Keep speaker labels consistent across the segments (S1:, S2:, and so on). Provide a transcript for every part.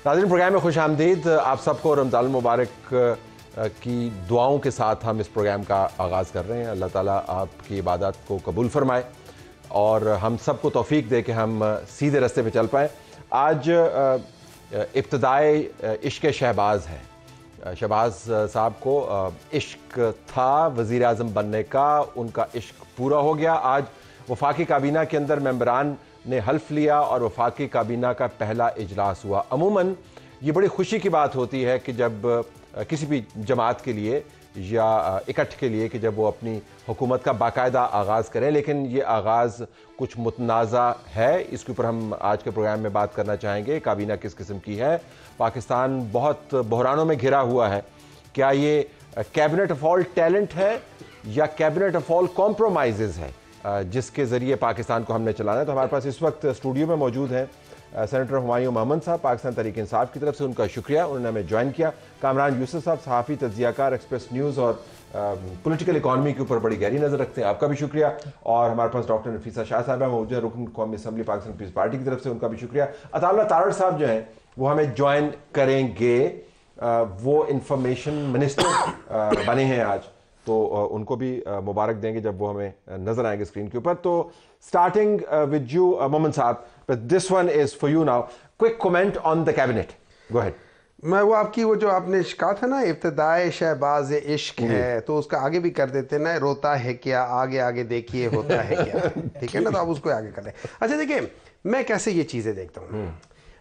S1: ناظرین پروگرام میں خوش آمدید آپ سب کو رمضان المبارک کی دعاؤں کے ساتھ ہم اس پروگرام کا آغاز کر رہے ہیں. اللہ تعالیٰ آپ کی عبادات کو قبول فرمائے اور ہم سب کو توفیق دے کہ ہم سیدھے راستے پہ چل پائیں. آج ابتدائے عشق شہباز ہے. شہباز صاحب کو عشق تھا وزیر اعظم بننے کا, ان کا عشق پورا ہو گیا. آج وفاقی کابینہ کے اندر ممبران نے حلف لیا اور وفاقی کابینہ کا پہلا اجلاس ہوا. عموماً یہ بڑی خوشی کی بات ہوتی ہے کہ جب کسی بھی جماعت کے لیے یا اکٹھ کے لیے کہ جب وہ اپنی حکومت کا باقاعدہ آغاز کریں, لیکن یہ آغاز کچھ متنازع ہے. اس کے اوپر ہم آج کے پروگرام میں بات کرنا چاہیں گے. کابینہ کس قسم کی ہے؟ پاکستان بہت بحرانوں میں گھرا ہوا ہے. کیا یہ کیبنٹ آف آل ٹیلنٹ ہے یا کیبنٹ آف آل کمپرومائزز ہے جس کے ذریعے پاکستان کو ہم نے چلانا ہے؟ تو ہمارے پاس اس وقت اسٹوڈیو میں موجود ہیں سینیٹر ہمایوں محمد صاحب, پاکستان تحریک انصاف کی طرف سے. ان کا شکریہ, انہوں نے ہمیں جوائن کیا. کامران یوسف صاحب, صحافی, تجزیہ کار, ایکسپریس نیوز اور پولیٹیکل اکانومی کے اوپر بڑی گہری نظر رکھتے ہیں, آپ کا بھی شکریہ. اور ہمارے پاس ڈاکٹر نفیسہ شاہ صاحب ہیں, موجودہ رکن قومی اسمبلی پاکستان پیپلز پارٹی کی طرف سے, ان کا بھی شکریہ. عطا اللہ تارڑ صاحب جو ہیں وہ ہمیں جوائن کریں گے, وہ انفارمیشن منسٹر بنے ہیں آج, تو ان کو بھی مبارک دیں گے جب وہ ہمیں نظر آئیں گے اسکرین کے اوپر. تو اسٹارٹنگ ود یو مومن صاحب, this one is for you now. Quick comment on the cabinet, go ahead.
S2: میں وہ آپ کی وہ جو آپ نے کہا تھا نا ابتدائے شہباز عشق ہے, تو اس کا آگے بھی کر دیتے نا, روتا ہے کیا آگے آگے دیکھیے ہوتا ہے کیا. ٹھیک ہے نا, تو آپ اس کو آگے کر لیں. اچھا دیکھیں, میں کیسے یہ چیزیں دیکھتا ہوں.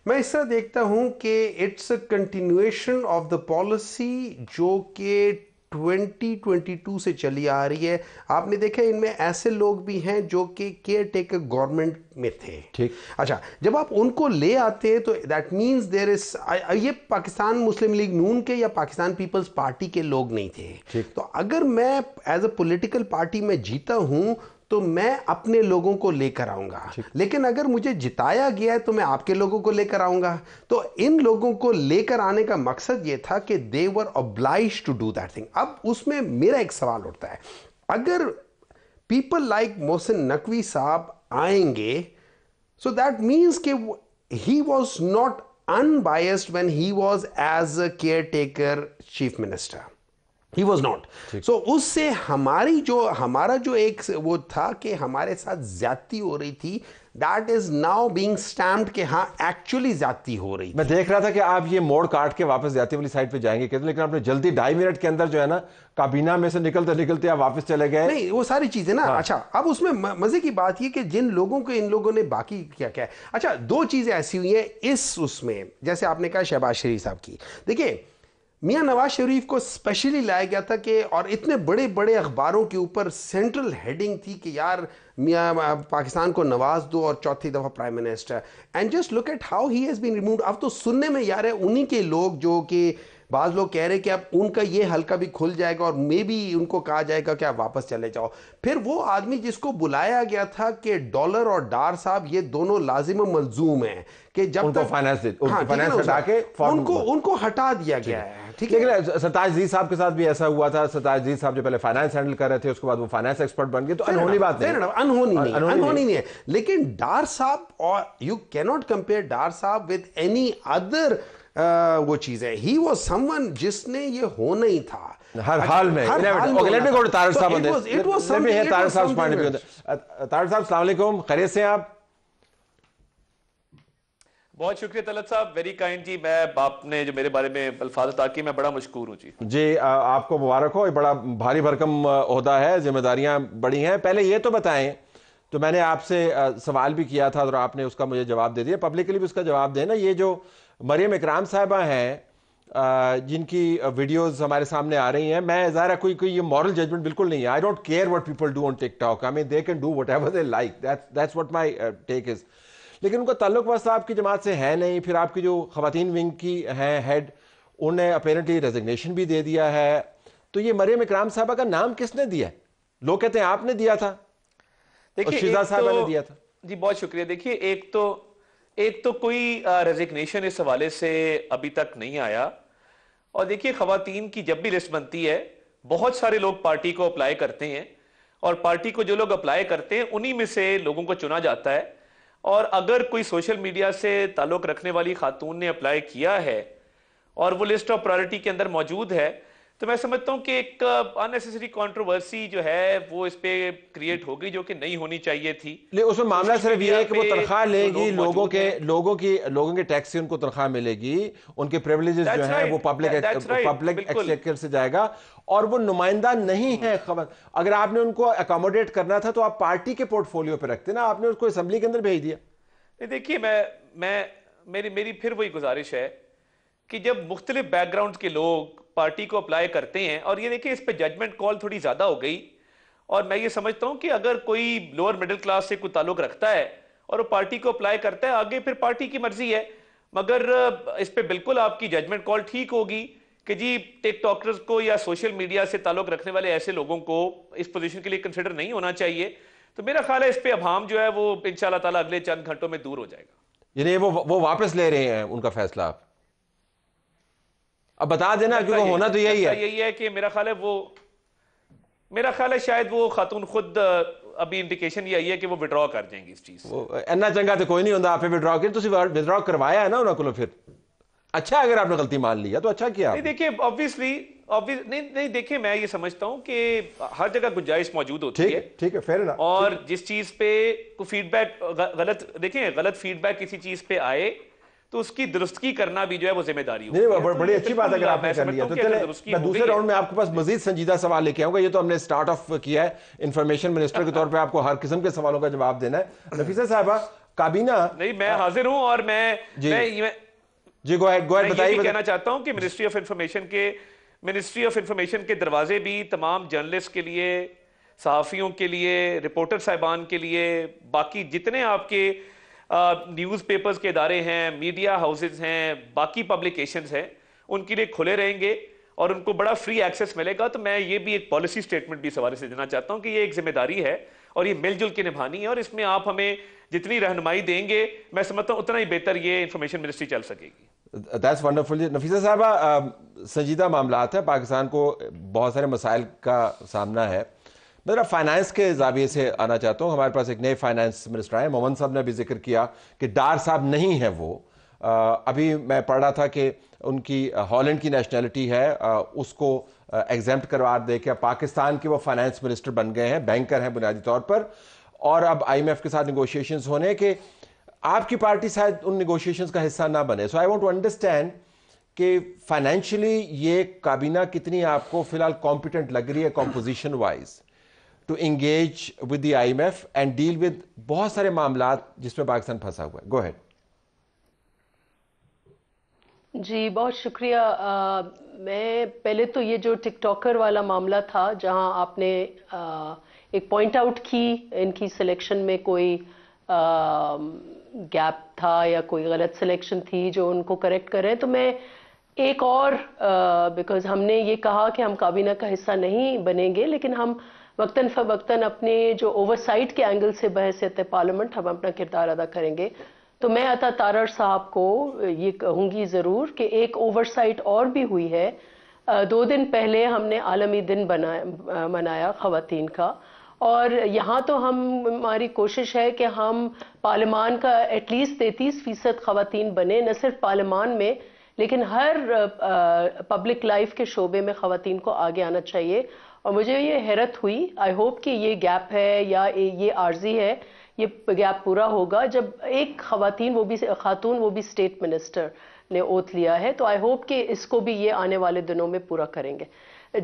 S2: میں اس طرح دیکھتا ہوں کہ it's a continuation of the policy جو کہ 2022 سے چلی آ رہی ہے. آپ نے دیکھا ان میں ایسے لوگ بھی ہیں جو کہ کیئر ٹیکر گورنمنٹ میں تھے. ٹھیک, اچھا جب آپ ان کو لے آتے ہیں تو دیٹ مینز دیر از, یہ پاکستان مسلم لیگ نون کے یا پاکستان پیپلز پارٹی کے لوگ نہیں تھے. تو اگر میں ایز اے پولیٹیکل پارٹی میں جیتا ہوں تو میں اپنے لوگوں کو لے کر آؤں گا, لیکن اگر مجھے جتایا گیا ہے تو میں آپ کے لوگوں کو لے کر آؤں گا. تو ان لوگوں کو لے کر آنے کا مقصد یہ تھا کہ they were obliged to do that thing. اب اس میں میرا ایک سوال اٹھتا ہے, اگر پیپل لائک محسن نقوی صاحب آئیں گے so that means کہ he was not unbiased when he was as a caretaker chief minister. He was not. So اس سے ہمارا جو ایک وہ تھا کہ ہمارے ساتھ زیادتی ہو رہی تھی, that is now being stamped کہ ہاں ایکچولی زیادتی ہو رہی تھی.
S1: میں دیکھ رہا تھا کہ آپ یہ موڑ کاٹ کے واپس زیادتی والی سائٹ پہ جائیں گے کہتے, لیکن آپ نے جلدی 2.5 منٹ کے اندر جو ہے نا کابینہ میں سے نکلتے آپ واپس چلے گئے.
S2: نہیں, وہ ساری چیزیں نا. اچھا اب اس میں مزے کی بات یہ کہ جن لوگوں کو ان لوگوں نے باقی کیا ہے. اچھا 2 چیزیں ایسی ہوئی ہیں اس میں, جیسے آپ نے کہا شہباز شریف صاحب کی. دیکھیں میاں نواز شریف کو اسپیشلی لایا گیا تھا کہ, اور اتنے بڑے بڑے اخباروں کے اوپر سینٹرل ہیڈنگ تھی کہ یار میاں پاکستان کو نواز دو اور چوتھی دفعہ prime minister. And just look at how he has been removed. اب تو سننے میں یار ہے انہی کے لوگ جو کہ بعض لوگ کہہ رہے کہ اب ان کا یہ حلقہ بھی کھل جائے گا اور مے بی ان کو کہا جائے گا کہ آپ واپس چلے جاؤ. پھر وہ آدمی جس کو بلایا گیا تھا کہ ڈالر اور ڈار صاحب یہ دونوں لازم و ملزوم ہیں کہ جب تک ان کو ہٹا دیا گیا ہے. ٹھیک ہے,
S1: لیکن سرتاج عزیز صاحب کے ساتھ بھی ایسا ہوا تھا. سرتاج عزیز صاحب جو پہلے فائنانس ہینڈل کر رہے تھے, اس کے بعد وہ فائنانس ایکسپرٹ بن گئے, تو انہونی بات نہیں,
S2: انہونی نہیں ہے. لیکن ڈار صاحب, اور یو کی ناٹ کمپیئر ڈار صاحب ود اینی ادر وہ چیز ہے. ہی واز سم ون جس نے یہ ہونا ہی تھا
S1: ہر حال میں. طارق صاحب السلام علیکم, خیریت سے آپ؟
S3: بہت شکریہ طلعت صاحب, ویری کائنڈ جی. میں آپ نے جو میرے بارے میں الفاظ عطا کیے میں بڑا مشکور ہوں جی.
S1: جی آپ کو مبارک ہو, یہ بڑا بھاری بھرکم عہدہ ہے, ذمہ داریاں بڑی ہیں. پہلے یہ تو بتائیں, تو میں نے آپ سے سوال بھی کیا تھا اور آپ نے اس کا مجھے جواب دے دیا, پبلکلی بھی اس کا جواب دیں نا. یہ جو مریم اکرام صاحبہ ہیں جن کی ویڈیوز ہمارے سامنے آ رہی ہیں, میں ظاہر ہے کوئی یہ مورل ججمنٹ بالکل نہیں ہے. I don't care what people do on TikTok, I mean they can do whatever they like, that's what my take is. لیکن ان کا تعلق بس آپ کی جماعت سے ہے نہیں. پھر آپ کی جو خواتین ونگ کی ہیں ہیڈ, انہیں اپیرنٹلی ریزگنیشن بھی دے دیا ہے. تو یہ مریم اکرام صاحبہ کا نام کس نے دیا؟ لوگ کہتے ہیں آپ نے دیا تھا, شہزاد صاحبہ نے دیا تھا.
S3: جی بہت شکریہ. دیکھیے ایک تو کوئی ریزگنیشن اس حوالے سے ابھی تک نہیں آیا. اور دیکھیے خواتین کی جب بھی لسٹ بنتی ہے بہت سارے لوگ پارٹی کو اپلائی کرتے ہیں, اور پارٹی کو جو لوگ اپلائی کرتے ہیں انہی میں سے لوگوں کو چنا جاتا ہے. اور اگر کوئی سوشل میڈیا سے تعلق رکھنے والی خاتون نے اپلائی کیا ہے اور وہ لسٹ آف پرائرٹی کے اندر موجود ہے تو میں سمجھتا ہوں کہ ایک اننیسیسری کنٹروورسی جو ہے وہ اس پہ کریٹ ہوگی جو کہ نہیں ہونی چاہیے تھی.
S1: اس میں معاملہ صرف یہ ہے کہ وہ تنخواہ لے گی, لوگوں کے ٹیکس سے ان کو تنخواہ ملے گی, ان کے پریولیجز جو ہیں وہ پبلک ایکسچیکر سے جائے گا, اور وہ نمائندہ نہیں ہے. خبر اگر آپ نے ان کو اکاموڈیٹ کرنا تھا تو آپ پارٹی کے پورٹ فولیو پہ رکھتے نا, آپ نے اس کو اسمبلی کے اندر بھیج دیا.
S3: دیکھیے میری پھر وہی گزارش ہے کہ جب مختلف بیک گراؤنڈ کے لوگ پارٹی کو اپلائی کرتے ہیں, اور یہ دیکھیں اس پہ ججمنٹ کال تھوڑی زیادہ ہو گئی, اور میں یہ سمجھتا ہوں کہ اگر کوئی لوور مڈل کلاس سے کوئی تعلق رکھتا ہے اور وہ پارٹی کو اپلائی کرتا ہے, آگے پھر پارٹی کی مرضی ہے, مگر اس پہ بالکل آپ کی ججمنٹ کال ٹھیک ہوگی کہ جی ٹک ٹاکرز کو یا سوشل میڈیا سے تعلق رکھنے والے ایسے لوگوں کو اس پوزیشن کے لیے کنسیڈر نہیں ہونا چاہیے. تو میرا خیال ہے اس پہ ابہام جو ہے وہ انشاءاللہ تعالیٰ اگلے چند گھنٹوں میں دور ہو جائے گا.
S1: یعنی وہ واپس لے رہے ہیں ان کا فیصلہ, اب بتا دینا کیونکہ ہونا تو یہی
S3: ہے کہ میرا خیال ہے شاید وہ خاتون خود ابھی انڈیکیشن یہ آئی ہے کہ وہ وڈرا کر جائیں گی اس چیز سے.
S1: اینا چنگا تو کوئی نہیں ہوتا, آپ نے وڈرا کیا, تو وڈرا کروایا ہے نا انہوں کو, پھر اچھا اگر آپ نے غلطی مان لیا تو اچھا کیا.
S3: نہیں دیکھیں obviously نہیں دیکھیں میں یہ سمجھتا ہوں کہ ہر جگہ گنجائش موجود ہوتی ہے,
S1: ٹھیک ہے, فیئر انف,
S3: اور جس چیز پہ کوئی فیڈ بیک غلط فیڈ بیک کسی چیز پہ آئے تو اس کی درستگی کرنا بھی جو ہے وہ ذمہ داری ہوگی.
S1: نہیں, بڑی اچھی بات اگر آپ نے کر لیا. تو چلیں میں دوسرے راؤنڈ میں آپ کے پاس مزید سنجیدہ سوال لے کے آؤں گا. یہ تو ہم نے سٹارٹ آف کیا ہے, انفارمیشن منسٹر کے طور پہ آپ کو ہر قسم کے سوالوں کا جواب دینا ہے. نفیسہ صاحبہ, کابینہ
S3: نہیں میں حاضر ہوں, اور میں
S1: گو ہیڈ بتائیے.
S3: میں کہنا چاہتا ہوں کہ منسٹری آف انفارمیشن کے دروازے بھی تمام جرنلسٹ کے لیے, صحافیوں کے لیے, رپورٹر صاحبان کے لیے, باقی جتنے آپ کے نیوز پیپرز کے ادارے ہیں, میڈیا ہاؤسز ہیں, باقی پبلیکیشنز ہیں, ان کے لیے کھلے رہیں گے اور ان کو بڑا فری ایکسیس ملے گا. تو میں یہ بھی ایک پالیسی سٹیٹمنٹ بھی اس حوالے سے دینا چاہتا ہوں کہ یہ ایک ذمہ داری ہے اور یہ مل جل کے نبھانی ہے, اور اس میں آپ ہمیں جتنی رہنمائی دیں گے میں سمجھتا ہوں اتنا ہی بہتر یہ انفارمیشن منسٹری چل سکے گی.
S1: That's wonderful. نفیسہ صاحبہ, سنجیدہ معاملات ہیں, پاکستان کو بہت سارے مسائل کا سامنا ہے. میں ذرا فائنانس کے زاویے سے آنا چاہتا ہوں. ہمارے پاس ایک نئے فائنانس منسٹر آئے, مومن صاحب نے بھی ذکر کیا کہ ڈار صاحب نہیں ہیں وہ. ابھی میں پڑھ رہا تھا کہ ان کی ہالینڈ کی نیشنلٹی ہے, اس کو ایگزیمپٹ کروا دے کے پاکستان کے وہ فائنانس منسٹر بن گئے ہیں, بینکر ہیں بنیادی طور پر, اور اب آئی ایم ایف کے ساتھ نیگوشیشنز ہونے کہ آپ کی پارٹی شاید ان نیگوشیشنز کا حصہ نہ بنے. سو آئی وانٹ ٹو انڈرسٹینڈ کہ فائنینشلی یہ کابینہ کتنی آپ کو فی الحال کمپیٹنٹ لگ رہی ہے composition wise to engage with the I M F and deal with بہت سارے معاملات جس میں پاکستان پھنسا ہوا ہے. گو ہیڈ.
S4: جی بہت شکریہ. میں پہلے تو یہ جو ٹک ٹاکر والا معاملہ تھا جہاں آپ نے ایک پوائنٹ آؤٹ کی ان کی سلیکشن میں کوئی گیپ تھا یا کوئی غلط سلیکشن تھی جو ان کو کریکٹ کریں, تو میں ایک اور بیکاز ہم نے یہ کہا کہ ہم کابینہ کا حصہ نہیں بنیں گے, لیکن ہم وقتاً فوقتاً اپنے جو اوور سائٹ کے اینگل سے بحیثیت پارلیمنٹ ہم اپنا کردار ادا کریں گے. تو میں عطا تارڑ صاحب کو یہ کہوں گی ضرور کہ ایک اوور سائٹ اور بھی ہوئی ہے. 2 دن پہلے ہم نے عالمی دن منایا خواتین کا, اور یہاں تو ہماری کوشش ہے کہ ہم پارلیمان کا ایٹ لیسٹ 33% خواتین بنے, نہ صرف پارلیمان میں لیکن ہر پبلک لائف کے شعبے میں خواتین کو آگے آنا چاہیے. اور مجھے یہ حیرت ہوئی, آئی ہوپ کہ یہ گیپ ہے یا یہ عارضی ہے, یہ گیپ پورا ہوگا جب ایک خاتون وہ بھی اسٹیٹ منسٹر نے اوتھ لیا ہے. تو آئی ہوپ کہ اس کو بھی یہ آنے والے دنوں میں پورا کریں گے.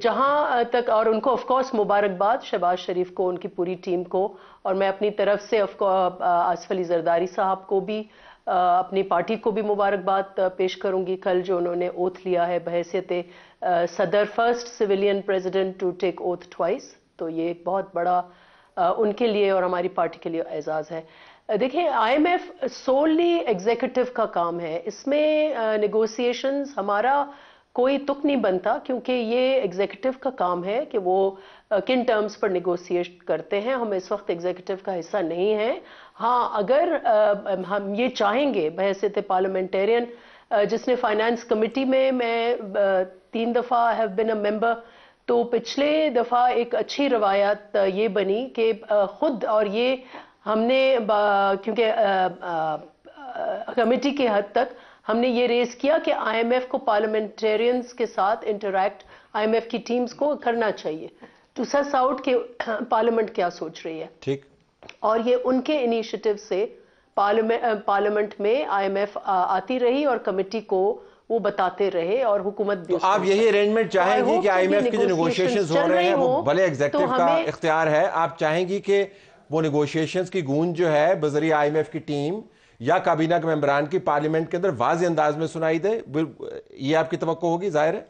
S4: جہاں تک, اور ان کو آف کورس مبارکباد شہباز شریف کو, ان کی پوری ٹیم کو, اور میں اپنی طرف سے آصف علی زرداری صاحب کو بھی, اپنی پارٹی کو بھی مبارکباد پیش کروں گی کل جو انہوں نے اوتھ لیا ہے بحیثیت صدر, first civilian president to take oath twice. تو یہ ایک بہت بڑا ان کے لیے اور ہماری پارٹی کے لیے اعزاز ہے. دیکھیں I M F solely executive کا کام ہے, اس میں نیگوسیشنز ہمارا کوئی تک نہیں بنتا کیونکہ یہ ایگزیکٹو کا کام ہے کہ وہ کن ٹرمز پر نیگوسیٹ کرتے ہیں. ہم اس وقت ایگزیکٹو کا حصہ نہیں ہیں. ہاں اگر ہم یہ چاہیں گے بحیثیت پارلیمنٹیرین جس نے فائنانس کمیٹی میں 3 دفعہ ہیو بین اے ممبر, تو پچھلے دفعہ ایک اچھی روایت یہ بنی کہ خود, اور یہ ہم نے کیونکہ کمیٹی کے حد تک ہم نے یہ ریز کیا کہ آئی ایم ایف کو پارلیمنٹیرینز کے ساتھ انٹریکٹ آئی ایم ایف کی ٹیمز کو کرنا چاہیے ٹو سس آؤٹ کہ پارلیمنٹ کیا سوچ رہی ہے.
S1: ٹھیک. اور
S4: یہ ان کے انیشیٹو سے پارلیمنٹ میں آئی ایم ایف آتی رہی اور کمیٹی کو وہ بتاتے رہے اور حکومت بھی.
S1: تو آپ یہی ارینجمنٹ چاہیں گی کہ آئی ایم ایف کی جو نیگوشیشنز ہو رہے ہیں وہ بھلے ایگزیکٹو کا اختیار ہے, آپ چاہیں گی کہ وہ نیگوشیشنز کی گونج جو ہے بذریعہ آئی ایم ایف کی ٹیم یا کابینہ کے ممبران کی پارلیمنٹ کے اندر واضح انداز میں سنائی دے, یہ آپ کی توقع ہوگی؟ ظاہر ہے.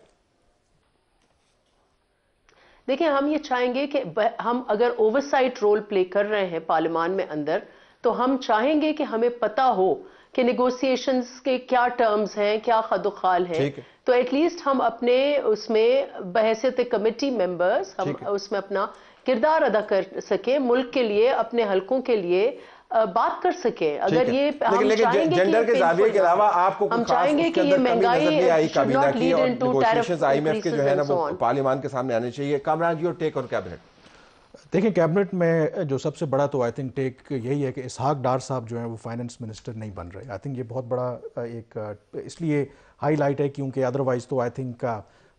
S4: دیکھیں ہم یہ چاہیں گے کہ ہم اگر اوورسائٹ رول پلے کر رہے ہیں پارلیمان میں اندر تو ہم چاہیں گے کہ ہمیں پتہ ہو کہ نیگوسیشنز کے کیا ٹرمز ہیں, کیا خد و خال ہیں, تو ایٹ لیسٹ ہم اپنے اس میں بحیثیت کمیٹی ممبرز ہم اس میں اپنا کردار ادا کر سکیں, ملک کے لیے اپنے حلقوں کے لیے بات کر سکیں. اگر یہ ہم چاہیں گے
S1: جنڈر کے زاویے کے علاوہ آپ کو
S4: ہم چاہیں گے کہ یہ مہنگائی
S1: کابینہ کی اور نیگوشیشنز آئی ایم ایف کے جو ہے نا وہ پارلیمان کے سامنے آنے چاہیے. کامران جی اور ٹیک اور کیبنٹ.
S5: دیکھیں کیبنٹ میں جو سب سے بڑا تو آئی تھنک ٹیک یہی ہے کہ اسحاق ڈار صاحب جو ہیں وہ فائنانس منسٹر نہیں بن رہے. آئی تھنک یہ بہت بڑا ایک اس لیے ہائی لائٹ ہے کیونکہ ادروائز تو آئی تھنک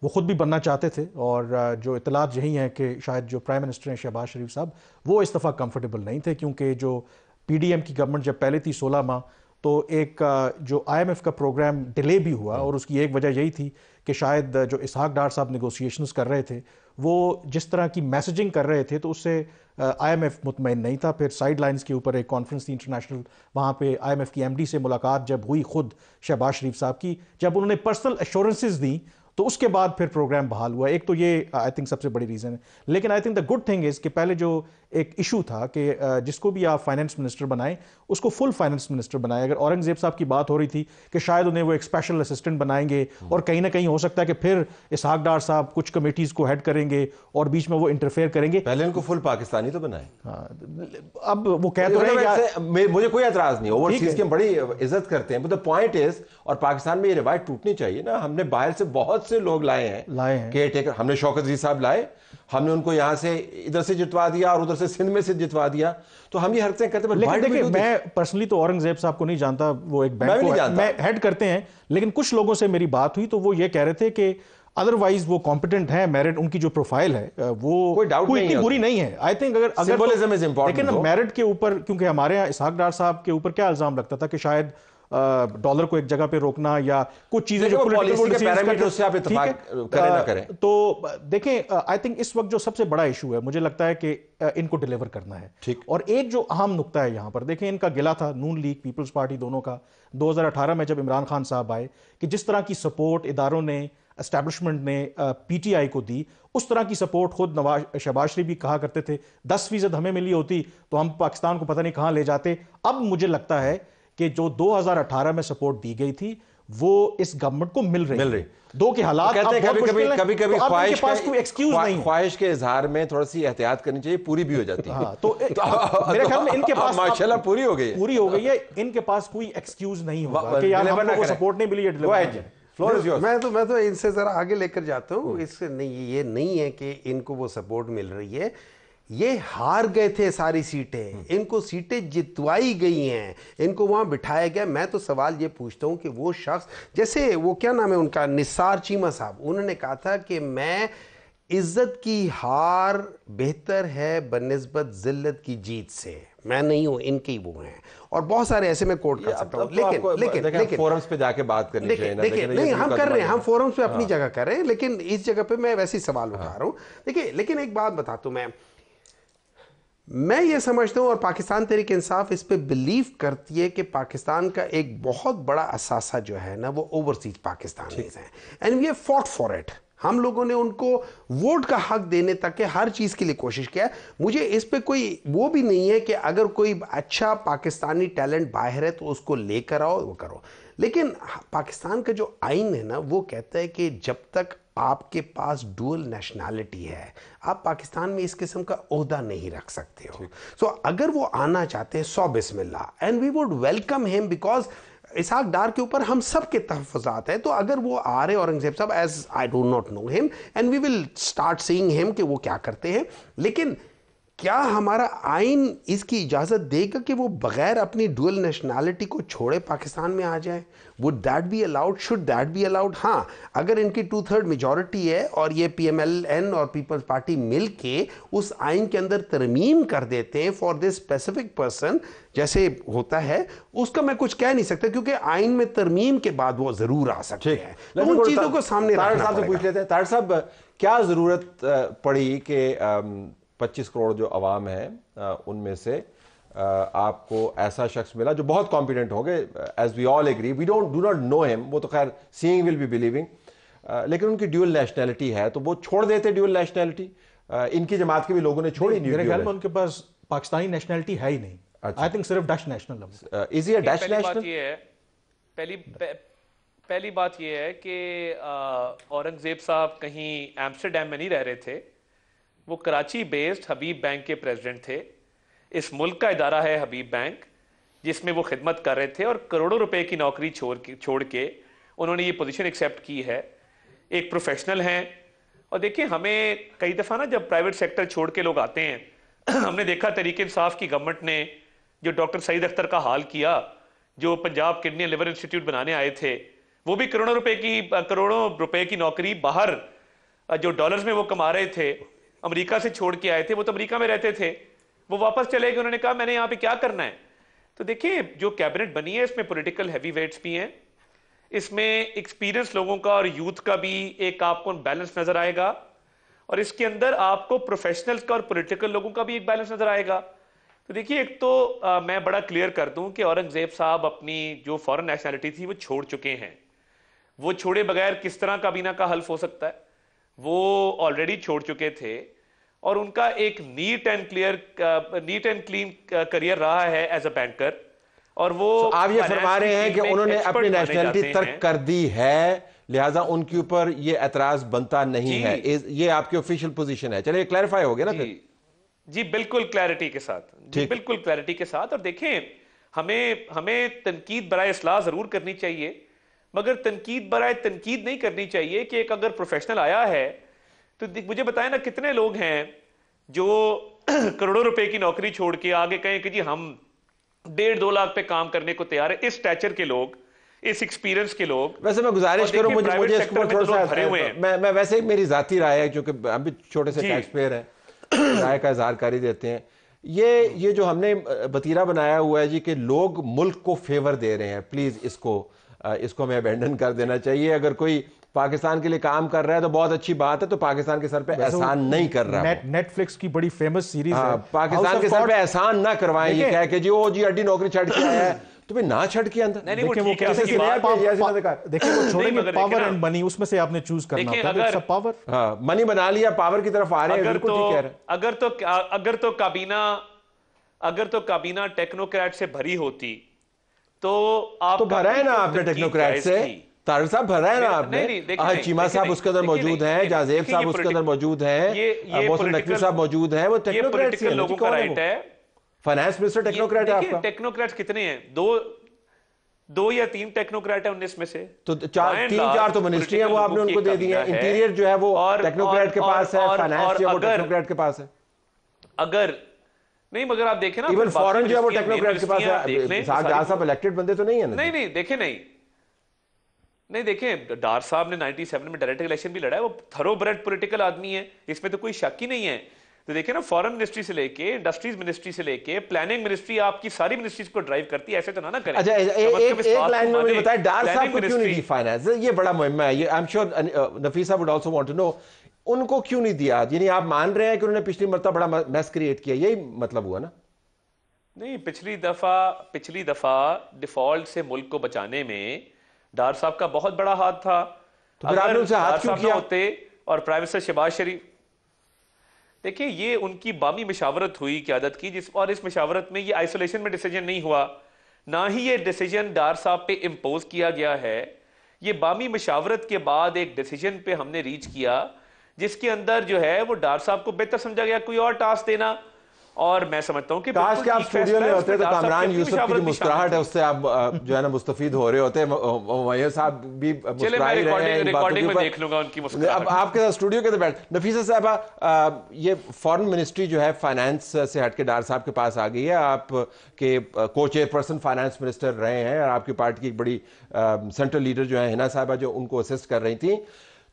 S5: وہ خود بھی بننا چاہتے تھے, اور جو اطلاعات یہی ہیں کہ شاید جو پرائم منسٹر ہیں شہباز شریف صاحب وہ اس دفعہ کمفرٹیبل نہیں تھے, کیونکہ جو پی ڈی ایم کی گورنمنٹ جب پہلے تھی 16 ماہ تو ایک جو آئی ایم ایف کا پروگرام ڈیلے بھی ہوا, اور اس کی ایک وجہ یہی تھی کہ شاید جو اسحاق ڈار صاحب نیگوسیشنز کر رہے تھے وہ جس طرح کی میسیجنگ کر رہے تھے تو اس سے آئی ایم ایف مطمئن نہیں تھا. پھر سائیڈ لائنز کے اوپر ایک کانفرنس تھی انٹرنیشنل, وہاں پہ آئی ایم ایف کی ایم ڈی سے ملاقات جب ہوئی خود شہباز شریف صاحب کی, جب انہوں نے پرسنل ایشورنسز دیں تو اس کے بعد پھر پروگرام بحال ہوا. ایک تو یہ آئی تھنک سب سے بڑی ریزن ہے. لیکن I think the good thing is کہ پہلے جو ایک ایشو تھا کہ جس کو بھی آپ فائنانس منسٹر بنائیں اس کو فل فائنانس منسٹر بنائیں. اگر اورنگزیب صاحب کی بات ہو رہی تھی کہ شاید انہیں وہ ایک اسپیشل اسسٹنٹ بنائیں گے, اور کہیں نہ کہیں ہو سکتا ہے کہ پھر اسحاق ڈار صاحب کچھ کمیٹیز کو ہیڈ کریں گے اور بیچ میں وہ انٹرفیئر کریں گے.
S1: پہلے ان کو فل پاکستانی تو بنائیں.
S5: اب وہ کہہ تو رہے
S1: مجھے کوئی اعتراض نہیں, اوورسیز کی ہم بڑی عزت کرتے ہیں, بٹ دا پوائنٹ از, اور پاکستان میں یہ روایت ٹوٹنی چاہیے نا. ہم نے باہر سے بہت سے لوگ لائے ہیں کیئر ٹیکر. ہم نے شوکت عزیز صاحب لائے, ہم نے ان کو یہاں سے ادھر سے جتوا دیا اور ادھر سے سندھ میں سے جتوا دیا, تو ہم یہ حرکتیں کرتے ہیں.
S5: لیکن دیکھیں میں پرسنلی تو اورنگزیب صاحب کو نہیں جانتا, وہ ایک بینک کو میں ہیڈ کرتے ہیں, لیکن کچھ لوگوں سے میری بات ہوئی تو وہ یہ کہہ رہے تھے کہ ادروائز وہ کمپیٹنٹ ہیں, میرٹ ان کی جو پروفائل ہے وہ کوئی اتنی بری نہیں ہے. آئی تھنک اگر لیکن میرٹ کے اوپر, کیونکہ ہمارے یہاں اسحاق ڈار صاحب کے اوپر کیا الزام لگتا تھا کہ شاید ڈالر کو ایک جگہ پہ روکنا یا کچھ چیزیں جو تو دیکھیں آئی تھنک اس وقت جو سب سے بڑا ایشو ہے مجھے لگتا ہے کہ ان کو ڈیلیور کرنا ہے. اور ایک جو اہم نقطہ ہے یہاں پر, دیکھیں ان کا گلا تھا نون لیگ پیپلز پارٹی دونوں کا 2018 میں جب عمران خان صاحب آئے کہ جس طرح کی سپورٹ اداروں نے اسٹیبلشمنٹ نے پی ٹی آئی کو دی, اس طرح کی سپورٹ خود شہباز شریف بھی کہا کرتے تھے 10% ہمیں ملی ہوتی تو ہم پاکستان کو پتہ نہیں کہاں لے جاتے. اب مجھے لگتا ہے کہ جو 2018 میں سپورٹ دی گئی تھی وہ اس گورنمنٹ کو مل رہی. دو کے حالات
S1: کبھی خواہش کے اظہار میں تھوڑا سی احتیاط کرنی چاہیے, پوری بھی ہو جاتی ہے.
S5: تو میرے خیال میں ان کے پاس
S1: ماشاءاللہ پوری ہو گئی
S5: ہے, ان کے پاس کوئی ایکسکیوز نہیں ہوگا کہ یار ہم کو سپورٹ نہیں ملی.
S2: میں تو ان سے ذرا آگے لے کر جاتا ہوں. اس سے نہیں, یہ نہیں ہے کہ ان کو وہ سپورٹ مل رہی ہے, یہ ہار گئے تھے ساری سیٹیں, ان کو سیٹیں جتوائی گئی ہیں, ان کو وہاں بٹھایا گیا. میں تو سوال یہ پوچھتا ہوں کہ وہ شخص جیسے وہ کیا نام ہے ان کا, نثار چیمہ صاحب, انہوں نے کہا تھا کہ میں عزت کی ہار بہتر ہے بنسبت ذلت کی جیت سے, میں نہیں ہوں, ان کے ہی وہ ہیں. اور بہت سارے ایسے میں کوٹ کر سکتا ہوں. لیکن
S1: فورمز پہ جا کے بات کرنی چاہیے.
S2: نہیں ہم کر رہے ہیں, ہم فورمز پہ اپنی جگہ کر رہے ہیں, لیکن اس جگہ پہ میں ویسے ہی سوال اٹھا رہا ہوں. دیکھیے لیکن ایک بات بتاتا ہوں, میں یہ سمجھتا ہوں اور پاکستان تحریک انصاف اس پہ بلیو کرتی ہے کہ پاکستان کا ایک بہت بڑا اثاثہ جو ہے نا وہ اوورسیز پاکستانیز ہیں, and we have fought for it. ہم لوگوں نے ان کو ووٹ کا حق دینے تک کے ہر چیز کے لیے کوشش کیا. مجھے اس پہ کوئی وہ بھی نہیں ہے کہ اگر کوئی اچھا پاکستانی ٹیلنٹ باہر ہے تو اس کو لے کر آؤ, وہ کرو. لیکن پاکستان کا جو آئین ہے نا وہ کہتا ہے کہ جب تک آپ کے پاس ڈوئل نیشنلٹی ہے آپ پاکستان میں اس قسم کا عہدہ نہیں رکھ سکتے ہو. سو اگر وہ آنا چاہتے ہیں, سو بسم اللہ, اینڈ وی ووڈ ویلکم ہم, بیکاز اسحاق ڈار کے اوپر ہم سب کے تحفظات ہیں. تو اگر وہ آ رہے اورنگزیب صاحب, as I do not know him, and we will start seeing him کہ وہ کیا کرتے ہیں. لیکن کیا ہمارا آئین اس کی اجازت دے گا کہ وہ بغیر اپنی ڈوئل نیشنلٹی کو چھوڑے پاکستان میں آ جائیں؟ would that be allowed? should that be allowed? ہاں اگر ان کی 2/3 میجورٹی ہے اور یہ پی ایم ایل این اور پیپلز پارٹی مل کے اس آئین کے اندر ترمیم کر دیتے ہیں فار دس اسپیسیفک پرسن جیسے ہوتا ہے، اس کا میں کچھ کہہ نہیں سکتا کیونکہ آئین میں ترمیم کے بعد وہ ضرور آ سکتے ہیں. ان چیزوں کو سامنے رکھنا
S1: سے پوچھ لیتے ہیں. طاہر صاحب، کیا ضرورت پڑی کہ 25 کروڑ جو عوام ہیں ان میں سے آپ کو ایسا شخص ملا جو بہت کمپیٹنٹ ہوں گے، as we all agree, we do not know ہم، وہ تو خیر سینگ ول بی بلیونگ، لیکن ان کی ڈیول نیشنلٹی ہے تو وہ چھوڑ دیتے ڈیول نیشنلٹی. ان کی جماعت کے بھی لوگوں نے چھوڑی.
S5: میرے خیال میں ان کے پاس پاکستانی نیشنلٹی ہے ہی نہیں. آئی تھنک صرف ڈچ نیشنل ہے.
S1: از ہی ڈچ نیشنل؟
S3: پہلی بات یہ ہے کہ اورنگزیب صاحب کہیں ایمسٹرڈیم میں نہیں رہ رہے تھے، وہ کراچی بیسڈ حبیب بینک کے پریزیڈنٹ تھے. اس ملک کا ادارہ ہے حبیب بینک، جس میں وہ خدمت کر رہے تھے، اور کروڑوں روپے کی نوکری چھوڑ کے انہوں نے یہ پوزیشن ایکسیپٹ کی ہے. ایک پروفیشنل ہیں. اور دیکھیں، ہمیں کئی دفعہ نا جب پرائیویٹ سیکٹر چھوڑ کے لوگ آتے ہیں، ہم نے دیکھا تحریک انصاف کی گورنمنٹ نے جو ڈاکٹر سعید اختر کا حال کیا، جو پنجاب کڈنی لیور انسٹیٹیوٹ بنانے آئے تھے، وہ بھی کروڑوں روپے کی نوکری باہر جو ڈالرز میں وہ کما رہے تھے امریکہ سے چھوڑ کے آئے تھے. وہ تو امریکہ میں رہتے تھے، وہ واپس چلے گئے. انہوں نے کہا میں نے یہاں پہ کیا کرنا ہے. تو دیکھیں، جو کیبنٹ بنی ہے اس میں پولیٹیکل ہیوی ویٹس بھی ہیں، اس میں ایکسپیرینس لوگوں کا اور یوتھ کا بھی ایک آپ کو بیلنس نظر آئے گا، اور اس کے اندر آپ کو پروفیشنلز کا اور پولیٹیکل لوگوں کا بھی ایک بیلنس نظر آئے گا. تو دیکھیے، ایک تو میں بڑا کلیئر کر دوں کہ اورنگزیب صاحب اپنی جو فورن نیشنلٹی تھی وہ چھوڑ چکے ہیں. وہ چھوڑے بغیر کس طرح کابینہ کا حلف ہو سکتا ہے؟ وہ آلریڈی چھوڑ چکے تھے، اور ان کا ایک نیٹ اینڈ کلین کریئر رہا ہے ایز اے بینکر. اور وہ
S1: آپ یہ فرما رہے ہیں کہ انہوں نے اپنی نیشنلٹی ترک کر دی ہے، لہٰذا ان کے اوپر یہ اعتراض بنتا نہیں ہے. یہ آپ کی آفیشیل پوزیشن ہے. چلے کلیریفائی ہو گیا نا پھر.
S3: جی بالکل کلیئرٹی کے ساتھ، بالکل کلیئرٹی کے ساتھ. اور دیکھیں، ہمیں تنقید برائے اصلاح ضرور کرنی چاہیے، مگر تنقید برائے تنقید نہیں کرنی چاہیے. کہ ایک اگر پروفیشنل آیا ہے تو مجھے بتائیں نا کتنے لوگ ہیں جو کروڑوں روپے کی نوکری چھوڑ کے آگے کہیں کہ جی ہم 1.5-2 لاکھ پہ کام کرنے کو تیار ہے. اس سٹیچر کے لوگ، اس ایکسپیرینس کے لوگ.
S1: ویسے میں گزارش کروں، مجھے اس کو تھوڑا سا، میں ویسے میری ذاتی رائے ہے کیونکہ ہم بھی چھوٹے سے ٹیکس پیئر ہیں، رائے کا اظہار کر ہی دیتے ہیں. یہ جو ہم نے وتیرہ بنایا ہوا ہے جی کہ لوگ ملک کو فیور دے رہے ہیں، پلیز اس کو ہمیں ابینڈن کر دینا چاہیے. اگر کوئی پاکستان کے لیے کام کر رہا ہے تو بہت اچھی بات ہے، تو پاکستان کے سر پہ احسان نہیں کر رہا.
S5: نیٹ فلکس کی بڑی فیمس سیریز ہے،
S1: پاکستان کے سر پہ احسان نہ کروائیں یہ کہہ کہ جی وہ جی اڈی نوکری چھڑ کے آیا ہے، تمہیں نہ چھڑ کے اندر.
S5: دیکھیں وہ چھوڑیں گے پاور اینڈ منی، اس میں سے آپ نے چوز کرنا ہوتا ہے. پاور،
S1: ہاں منی بنا لیا، پاور کی طرف آ رہے ہیں. بالکل ٹھیک کہہ رہے ہیں.
S3: اگر تو کابینہ ٹیکنوکریٹ سے بھری ہوتی تو آپ
S1: بھرا ہے نا آپ نے ٹیکنوکریٹ سے. طاہر صاحب بھرا ہے نا آپ نے. چیمہ صاحب اس کے اندر موجود ہیں، جازیب صاحب اس کے اندر موجود ہیں، محسن نقوی صاحب موجود ہیں. وہ ٹیکنوکریٹ سے
S3: لوگوں کا رائٹ ہے.
S1: فائنانس منسٹر ٹیکنوکریٹ ہے آپ کا.
S3: ٹیکنوکریٹ کتنے ہیں؟ 2 یا 3 ٹیکنوکریٹ ہیں 19 میں سے.
S1: تو 3-4 تو منسٹری ہیں وہ آپ نے ان کو دے دی ہیں. انٹیریئر جو ہے وہ ٹیکنوکریٹ کے پاس ہے، فائنانس جو ہے وہ ٹیکنوکریٹ کے پاس ہے.
S3: اگر نہیں، مگر آپ دیکھیں نا
S1: ایون فورن جو ہے وہ ٹیکنوکریٹ کے پاس ہے. صاحب الیکٹڈ بندے تو نہیں ہیں.
S3: نہیں دیکھیں، نہیں دیکھیں، ڈار صاحب نے 97 میں ڈائریکٹ الیکشن بھی لڑا ہے. وہ تھرو بریڈ پولیٹیکل آدمی ہے، اس میں تو کوئی شک ہی نہیں ہے. تو دیکھیں نا، فورن منسٹری سے لے کے انڈسٹریز منسٹری سے لے کے پلاننگ منسٹری آپ کی ساری منسٹریز کو ڈرائیو کرتی ہے. ایسے تو نہ کریں.
S1: اچھا، ایک لائن میں مجھے بتائیں، ڈار صاحب کو کیوں نہیں دی فائنانس؟ یہ بڑا مہمہ ہے. یہ I am sure Nafisa would also want to know, ان کو کیوں نہیں دیا؟ یعنی آپ مان رہے ہیں کہ انہوں نے پچھلی مرتبہ بڑا میس کریٹ کیا، یہی مطلب ہوا نا؟
S3: نہیں، پچھلی دفعہ ڈیفالٹ سے ملک کو بچانے میں ڈار صاحب کا بہت بڑا ہاتھ تھا.
S1: تو پھر آپ نے ان سے ہاتھ کیوں کیا؟
S3: ہوتے اور پرائم منسٹر شہباز شریف، دیکھیں یہ ان کی بامی مشاورت ہوئی قیادت کی، اور اس مشاورت میں یہ آئسولیشن میں ڈیسیجن نہیں ہوا، نہ ہی یہ ڈیسیجن ڈار صاحب پہ امپوز کیا گیا ہے. یہ بامی مشاورت کے بعد ایک ڈیسیجن پہ ہم نے ریچ کیا، جس کے اندر جو ہے وہ ڈار صاحب کو بہتر سمجھا گیا کوئی اور ٹاسک دینا، اور میں سمجھتا ہوں کہ
S1: کاش کہ آپ اسٹوڈیو میں ہوتے تو کامران یوسف کی جو مسکراہٹ ہے اس سے آپ جو ہے نا مستفید ہو رہے ہوتے. میاں صاحب بھی مسکرا ہی رہے ہیں.
S3: ریکارڈنگ میں دیکھ لوں گا ان کی مسکراہٹ.
S1: اب آپ کے ساتھ اسٹوڈیو کے اندر بیٹھ. نفیسہ صاحبہ, یہ فارن منسٹری جو ہے فائنانس سے ہٹ کے ڈار صاحب کے پاس آ گئی ہے. آپ کے کو چیئر پرسن فائنانس منسٹر رہے ہیں اور آپ کی پارٹی کی ایک بڑی سینٹرل لیڈر جو ہیں ہنا صاحبہ, جو ان کو اسسٹ کر رہی تھیں.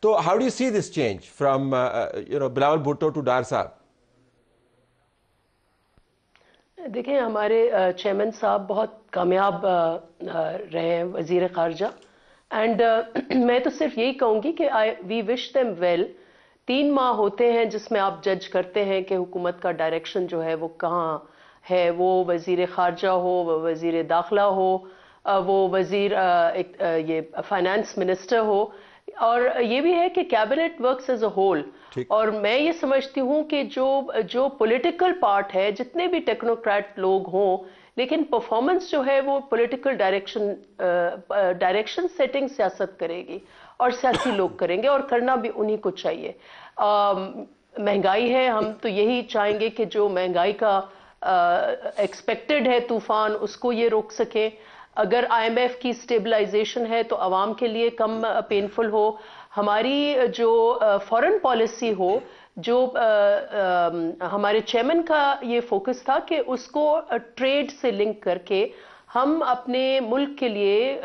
S1: تو how do you see this change from Bilawal Bhutto to Dar صاحب؟
S4: دیکھیں, ہمارے چیئرمین صاحب بہت کامیاب رہے ہیں وزیر خارجہ, اینڈ میں تو صرف یہی کہوں گی کہ وی وش دیم ویل. 3 ماہ ہوتے ہیں جس میں آپ جج کرتے ہیں کہ حکومت کا ڈائریکشن جو ہے وہ کہاں ہے. وہ وزیر خارجہ ہو, وہ وزیر داخلہ ہو, وہ وزیر یہ فائنانس منسٹر ہو, اور یہ بھی ہے کہ cabinet works as a whole. اور میں یہ سمجھتی ہوں کہ جو پولیٹیکل پارٹ ہے, جتنے بھی ٹیکنوکریٹ لوگ ہوں, لیکن پرفارمنس جو ہے وہ پولیٹیکل ڈائریکشن سیٹنگ سیاست کرے گی اور سیاسی لوگ کریں گے, اور کرنا بھی انہی کو چاہیے. مہنگائی ہے, ہم تو یہی چاہیں گے کہ جو مہنگائی کا ایکسپیکٹڈ ہے طوفان, اس کو یہ روک سکیں. اگر IMF کی اسٹیبلائزیشن ہے تو عوام کے لیے کم پینفل ہو. ہماری جو فورن پالیسی ہو, جو ہمارے چیئرمین کا یہ فوکس تھا کہ اس کو ٹریڈ سے لنک کر کے ہم اپنے ملک کے لیے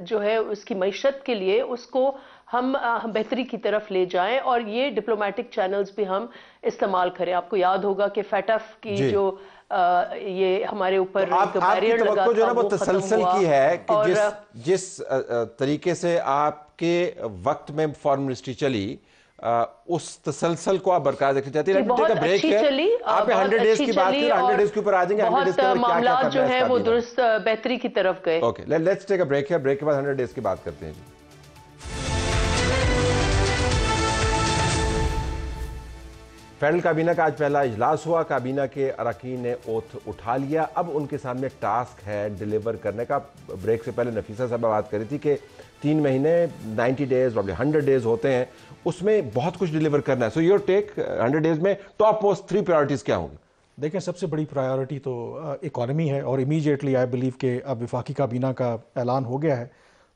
S4: جو ہے اس کی معیشت کے لیے اس کو ہم بہتری کی طرف لے جائیں, اور یہ ڈپلومیٹک چینلز بھی ہم استعمال کریں. آپ کو یاد ہوگا کہ فیٹف کی جو یہ ہمارے اوپر
S1: بیریئر لگا تھا, جو ہے وہ تسلسل کی ہے کہ جس طریقے سے آپ کے وقت میں فارن منسٹری چلی, اس تسلسل کو آپ برقرار رکھنا چاہتی ہیں.
S4: بہت اچھی چلی,
S1: آپ 100 ڈیز کی بات کی, 100 ڈیز کے اوپر آ جائیں گے.
S4: بہت معاملات جو ہیں وہ درست بہتری کی طرف گئے.
S1: Okay, let's take a break. Break کے بعد 100 ڈیز کی بات کرتے ہیں. فیڈرل کابینہ کا آج پہلا اجلاس ہوا. کابینہ کے اراکین نے اوتھ اٹھا لیا. اب ان کے سامنے ٹاسک ہے ڈیلیور کرنے کا. بریک سے پہلے نفیسہ صاحبہ بات کری تھی کہ 3 مہینے 90 ڈیز probably 100 ڈیز ہوتے ہیں, اس میں بہت کچھ ڈیلیور کرنا ہے. سو یور ٹیک 100 ڈیز میں ٹاپ موسٹ 3 پرائرٹیز کیا ہوں گی؟
S5: دیکھیں, سب سے بڑی پرائیورٹی تو اکانومی ہے, اور امیجیٹلی آئی بلیو کہ اب وفاقی کابینہ کا اعلان ہو گیا ہے.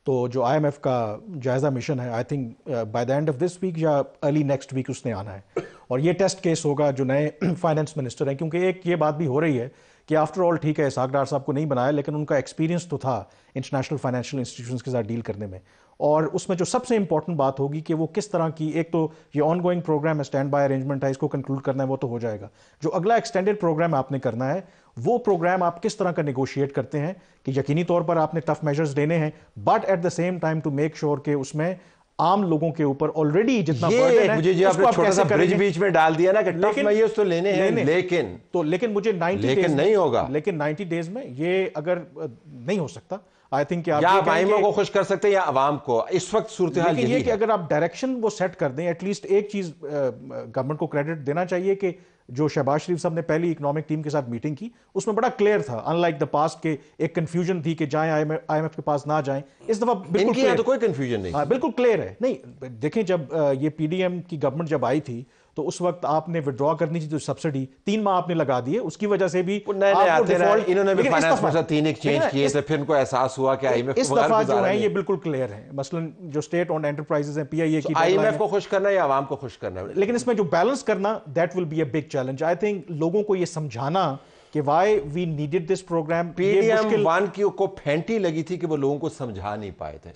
S5: تو جو IMF کا جائزہ مشن ہے, I think by the end of this week یا ارلی نیکسٹ ویک اس نے آنا ہے, اور یہ ٹیسٹ کیس ہوگا جو نئے فائنانس منسٹر ہیں. کیونکہ ایک یہ بات بھی ہو رہی ہے کہ آفٹر آل ٹھیک ہے اسحاق ڈار صاحب کو نہیں بنایا, لیکن ان کا ایکسپیرینس تو تھا انٹرنیشنل فائنینشیل انسٹیٹیوشنز کے ساتھ ڈیل کرنے میں. اور اس میں جو سب سے امپورٹنٹ بات ہوگی کہ وہ کس طرح کی, ایک تو یہ آن گوئنگ پروگرام ہے, اسٹینڈ بائی ارینجمنٹ ہے, اس کو کنکلوڈ کرنا ہے, وہ تو ہو جائے گا. جو اگلا ایکسٹینڈڈ پروگرام آپ نے کرنا ہے, وہ پروگرام آپ کس طرح کا نیگوشیٹ کرتے ہیں کہ یقینی طور پر آپ نے ٹف میجرز لینے ہیں, but at the same time to make sure کہ اس میں عام لوگوں کے اوپر آلریڈی جتنا برڈن ہے,
S1: مجھے آپ نے چھوٹا سا برج بیچ میں ڈال دیا نا کہ ٹف میجرز تو لینے ہیں,
S5: لیکن مجھے 90 ڈیز
S1: نہیں ہوگا.
S5: لیکن 90 ڈیز میں یہ اگر نہیں ہو سکتا, آئی تھنک کہ
S1: آپ آئموں کو خوش کر سکتے ہیں یا عوام کو. اس وقت صورتحال
S5: یہ کہ اگر آپ ڈائریکشن وہ سیٹ کر دیں, ایٹ لیسٹ ایک چیز گورنمنٹ کو کریڈٹ دینا چاہیے کہ جو شہباز شریف صاحب نے پہلی اکنامک ٹیم کے ساتھ میٹنگ کی, اس میں بڑا کلیئر تھا, ان لائک دا پاسٹ کہ ایک کنفیوژن تھی کہ جائیں IMF کے پاس نہ جائیں. اس دفعہ بالکل
S1: کوئی کنفیوژن نہیں,
S5: بالکل کلیئر ہے. نہیں دیکھیں, جب یہ PDM کی گورنمنٹ جب آئی تھی تو اس وقت آپ نے وڈرا کرنی تھی, تو سبسڈی 3 ماہ آپ نے لگا دیے, اس کی وجہ سے بھی
S1: انہوں نے بھی فائنانس میں 3 ایکسچینج کیے تھے, پھر ان کو احساس ہوا کہ IMF
S5: اس دفعہ جو ہیں یہ بالکل کلیئر ہے. مثلا جو اسٹیٹ اون انٹرپرائزز ہیں, PIA کی,
S1: IMF کو خوش کرنا یا عوام کو خوش کرنا,
S5: لیکن اس میں جو بیلنس کرنا, that will be a big challenge. I think لوگوں کو یہ سمجھانا کہ why we needed this program.
S1: PDM 1 کو پھینٹی لگی تھی کہ وہ لوگوں کو سمجھا نہیں پائے تھے.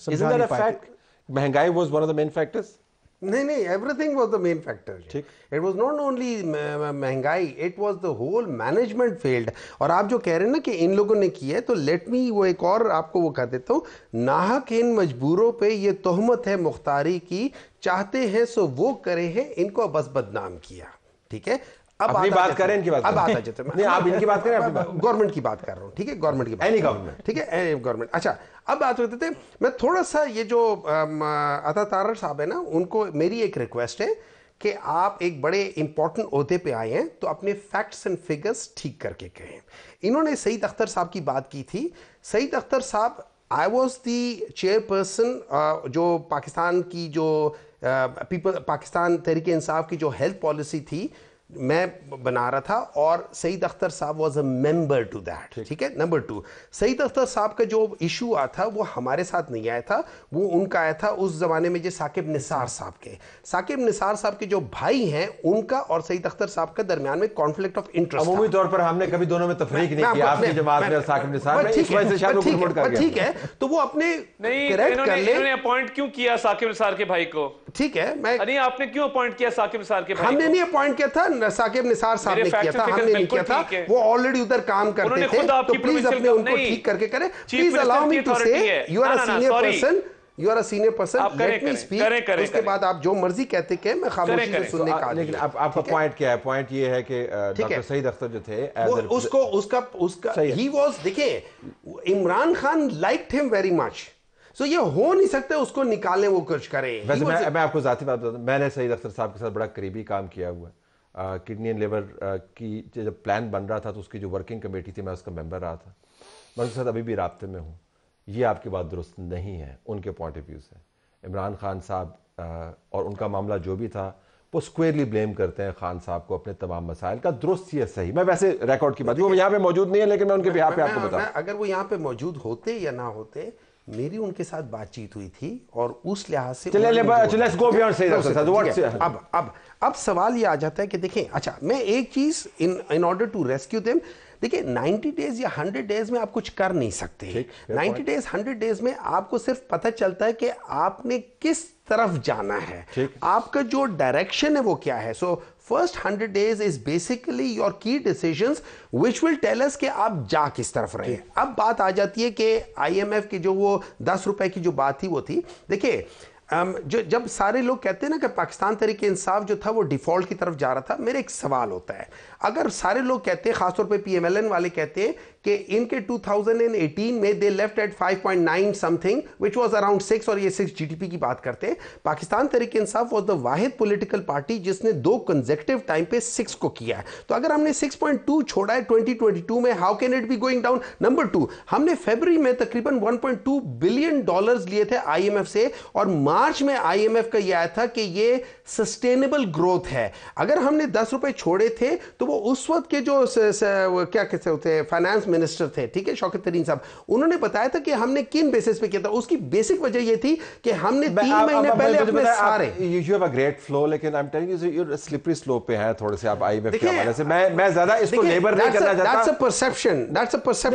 S1: مہنگائی was one of the main factors.
S2: نہیں, everything was the main factor. It was not only مہنگائی, it was the whole management field. اور آپ جو کہہ رہے ہیں نا کہ ان لوگوں نے کیا ہے, تو لیٹ می وہ ایک اور آپ کو وہ کہہ دیتا ہوں. ناحق ان مجبوروں پہ یہ تہمت ہے مختاری کی, چاہتے ہیں سو وہ کرے ہیں, ان کو بس بدنام کیا. ٹھیک ہے,
S1: اپنی بات کریں, ان کی بات
S2: اب آتا جاتا ہے,
S1: آپ ان کی بات کریں,
S2: گورنمنٹ کی بات کر رہا ہوں. ٹھیک ہے, گورنمنٹ کی بات,
S1: اینی گورنمنٹ,
S2: ٹھیک ہے, گورنمنٹ. اچھا, اب بات ہوتے تھے, میں تھوڑا سا یہ جو عطا طارر صاحب ہے نا, ان کو میری ایک ریکویسٹ ہے کہ آپ ایک بڑے امپورٹنٹ عہدے پہ آئے ہیں تو اپنے فیکٹس اینڈ فگرز ٹھیک کر کے کہیں. انہوں نے سعید اختر صاحب کی بات کی تھی. سعید اختر صاحب, I was the chair person جو پاکستان کی جو پاکستان تحریک انصاف کی جو ہیلتھ پالیسی تھی, میں بنا رہا تھا اور سعید اختر صاحب was a member to that, ٹھیک ہے. نمبر 2, سعید اختر صاحب کا جو ایشو آیا تھا وہ ہمارے ساتھ نہیں آیا تھا, وہ ان کا آیا تھا اس زمانے میں جو ثاقب نثار صاحب کے. ثاقب نثار صاحب کے جو بھائی ہیں ان کا اور سعید اختر صاحب کا درمیان میں کانفلکٹ آف انٹرسٹ.
S1: عمومی طور پر ہم نے کبھی دونوں میں تفریق نہیں کی, آپ کی جماعت میں اور ثاقب نثار میں, اس وجہ سے شاید وہ پروموٹ کر گیا.
S2: ٹھیک ہے, تو وہ اپنے
S3: کریکٹ کر لیں. انہوں نے اپوائنٹ کیوں کیا ثاقب نثار کے بھائی کو؟
S2: ٹھیک ہے,
S3: نہیں آپ نے کیوں اپوائنٹ کیا ثاقب نثار کے بھائی کو؟
S2: ہم نے نہیں اپوائنٹ کیا تھا, ثاقب نثار صاحب نے کیا تھا, ہم نے نہیں کیا تھا. وہ آلریڈی ادھر کام کرتے تھے, تو پلیز اپنے ان کو ٹھیک کر کے کریں. Please allow me to say you are a senior person, you are a senior person, let me speak. اس کے بعد آپ جو مرضی کہتے کہ میں خاموشی سے سننے کا.
S1: لیکن آپ کا پوائنٹ کیا ہے؟ پوائنٹ یہ ہے کہ ڈاکٹر سعید اختر جو تھے
S2: اس کا ہی واز, دیکھیں عمران خان لائکڈ ہم ویری مچ, سو یہ ہو نہیں سکتا اس کو نکالیں وہ کچھ کریں.
S1: ویسے میں آپ کو ذاتی بات بتاتا ہوں, میں نے سعید اختر صاحب کے ساتھ بڑا قریبی کام کیا ہوا ہے. کڈنی اینڈ لیور کی جب پلان بن رہا تھا تو اس کی جو ورکنگ کمیٹی تھی میں اس کا ممبر رہا تھا. میں اس کے ساتھ ابھی بھی رابطے میں ہوں. یہ آپ کی بات درست نہیں ہے ان کے پوائنٹ آف ویو سے. عمران خان صاحب اور ان کا معاملہ جو بھی تھا وہ اسکوئرلی بلیم کرتے ہیں خان صاحب کو اپنے تمام مسائل کا. درست یہ صحیح, میں ویسے ریکارڈ کی بات, وہ یہاں پہ موجود نہیں ہے لیکن میں ان کے بہاف پہ آپ کو بتاؤں.
S2: اگر وہ یہاں پہ موجود ہوتے یا نہ ہوتے, میری ان کے ساتھ بات چیت ہوئی تھی اور اس لحاظ سے اب سوال یہ آ جاتا ہے کہ دیکھیں, اچھا میں ایک چیز in order to rescue them, دیکھیں 90 ڈیز یا 100 ڈیز میں آپ کچھ کر نہیں سکتے. 90 ڈیز 100 ڈیز میں آپ کو صرف پتہ چلتا ہے کہ آپ نے کس طرف جانا ہے, آپ کا جو ڈائریکشن ہے وہ کیا ہے. So first 100 days is basically your key decisions which will tell us کہ آپ جا کس طرف رہے. اب بات آ جاتی ہے کہ آئی ایم ایف کی جو وہ 10 روپے کی جو بات تھی وہ تھی, دیکھیں جب سارے لوگ کہتے ہیں نا کہ پاکستان تحریک انصاف جو تھا وہ ڈیفالٹ کی طرف جا رہا تھا, میرے ایک سوال ہوتا ہے, اگر سارے لوگ کہتے ہیں, خاص طور پہ پی ایم ایل این والے کہتے ہیں کہ ان کے 2018 میں they left at 5.9 something which was around 6, اور یہ 6 جی ڈی پی کی بات کرتے ہیں. پاکستان تحریک انصاف was the واحد پولیٹیکل پارٹی جس نے 2 کنزیکٹیو ٹائم پہ 6 کو کیا ہے. تو اگر ہم نے 6.2 چھوڑا ہے 2022 میں, how can it be going down? Number 2, ہم نے فیبری میں تقریباً $1.2 بلین لیے تھے آئی ایم ایف سے, اور مارچ میں آئی ایم ایف کا یہ آیا تھا کہ یہ سسٹینیبل گروتھ ہے. اگر ہم نے 10 روپے چھوڑے تھے تو وہ اس وقت کے جو کیا کہتے ہوتے فائنانس منسٹر تھے, ٹھیک ہے, شوکت ترین صاحب, انہوں نے بتایا تھا کہ ہم نے کن بیسس پہ کیا تھا. اس کی بیسک وجہ یہ تھی کہ ہم نے 3 مہینے پہلے اپنے سارے
S1: you have a great flow, لیکن I'm telling you you're slippery slope پہ ہیں تھوڑے سے آپ آئی ایم ایف کے حوالے سے. میں زیادہ اس کو لیبر نہیں کرنا چاہتا.
S2: that's a perception.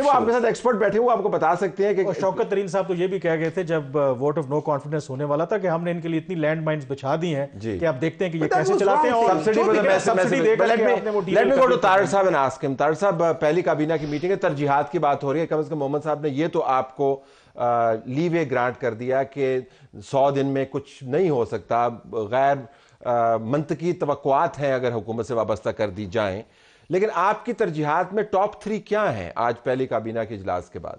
S1: وہ آپ کے ساتھ ایکسپرٹ بیٹھے ہوئے, آپ کو بتا سکتے ہیں کہ
S5: شوکت ترین صاحب تو یہ بھی کہہ گئے تھے جب ووٹ آف نو کانفیڈنس ہونے والا تھا کہ ہم نے ان کے لیے اتنی لینڈ مائنز بچھا دی ہیں کہ آپ دیکھتے ہیں کہ یہ کیسے چلاتے ہیں. اور
S1: سبسڈی دے کر let me go to Tariq صاحب اینڈ آسک ہم. طارق صاحب, پہلی کابینہ کی میٹنگ ہے, ترجیحات کی بات ہو رہی ہے, کم از کم محمد صاحب نے یہ تو آپ کو لیوے گرانٹ کر دیا کہ 100 دن میں کچھ نہیں ہو سکتا, غیر منطقی توقعات ہیں اگر حکومت سے وابستہ کر دی جائیں, لیکن آپ کی ترجیحات میں ٹاپ 3 کیا ہیں آج پہلی کابینہ کے اجلاس کے بعد؟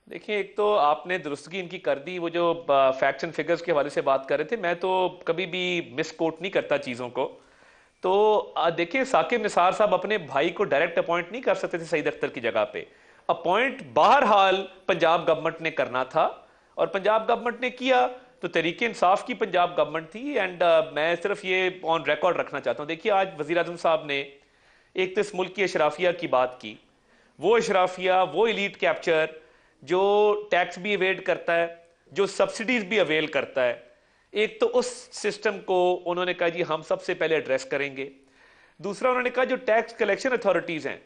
S3: دیکھیں, ایک تو آپ نے درستگی ان کی کر دی, وہ جو فیکٹس اینڈ فگرز کے حوالے سے بات کر رہے تھے, میں تو کبھی بھی مس کوٹ نہیں کرتا چیزوں کو. تو دیکھیں, ثاقب نثار صاحب اپنے بھائی کو ڈائریکٹ اپوائنٹ نہیں کر سکتے تھے سعید اختر کی جگہ پہ. اپوائنٹ بہرحال پنجاب گورنمنٹ نے کرنا تھا, اور پنجاب گورنمنٹ نے کیا تو تحریک انصاف کی پنجاب گورنمنٹ تھی. اینڈ میں صرف یہ آن ریکارڈ رکھنا چاہتا ہوں, دیکھیے آج وزیر اعظم صاحب نے ایک تو اس ملک کی اشرافیہ کی بات کی, وہ اشرافیہ, وہ ایلیٹ کیپچر جو ٹیکس بھی اویل کرتا ہے, جو سبسڈیز بھی اویل کرتا ہے, ایک تو اس سسٹم کو انہوں نے کہا جی ہم سب سے پہلے ایڈریس کریں گے. دوسرا انہوں نے کہا جو ٹیکس کلیکشن اتھارٹیز ہیں,